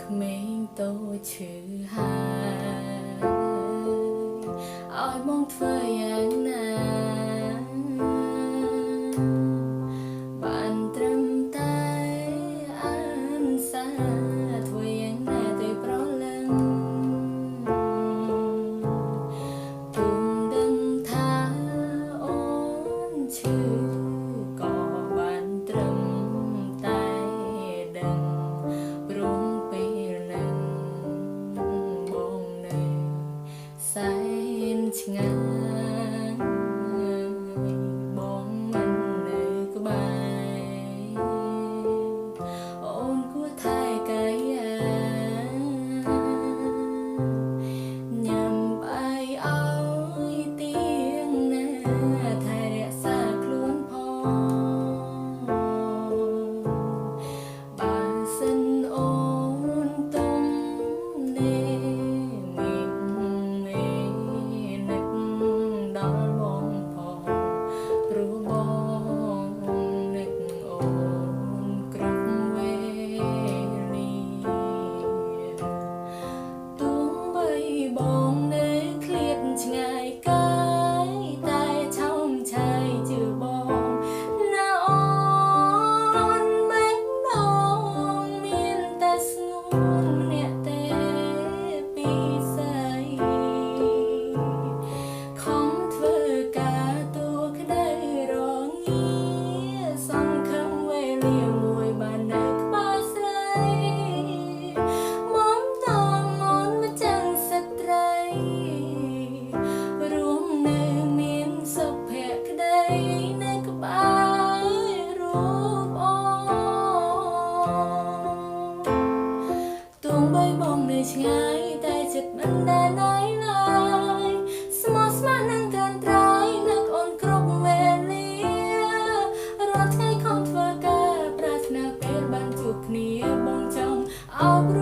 ក្មេងតូចឈឺហើយឲ្យបងធ្វើយ៉ាងណាបានត្រឹមតែអានសាធ្វើយ៉ាងណាទៅប្រលឹងទុំដឹងថាអូនឈឺក៏បានត្រឹមតែដឹងព្រមពេលនឹងបងនៅសែនឆ្ងាយបងមិននៅក្បែរអូនគួរថែកាយញ៉ាំបាយឲ្យទៀងណាថែរក្សាខ្លួនផងបើសិនអូនទុំនេនឹកដល់បងផងព្រោះបងនឹកអូនគ្រប់វេលាទោះបីបងនៅឃ្លាតឆ្ងាយកាយតែឆោមឆាយជឿបងណាអូនបេះដូងមានតែស្ងួនម្នាក់ទេពីស្អីខំធ្វើការទូក្ដីរងាសង្ឃឹមវេលាមួយបាននៅក្បែរស្រីមកតអូនមកចឹងស្ត្រីរួមនៅមានសុភក្ដីនៅក្បែររូបអូនទោះបីបងនៅឆ្ងាយតែចិត្តមិនដែលណាយឡើយស្មោះស្ម័គ្រនឹងត្រឹមត្រូវនឹកអូនគ្រប់វេលារាល់ថ្ងៃខំធ្វើការប្រាថ្នាពេលបានជួបគ្នាបងចង់អោបរ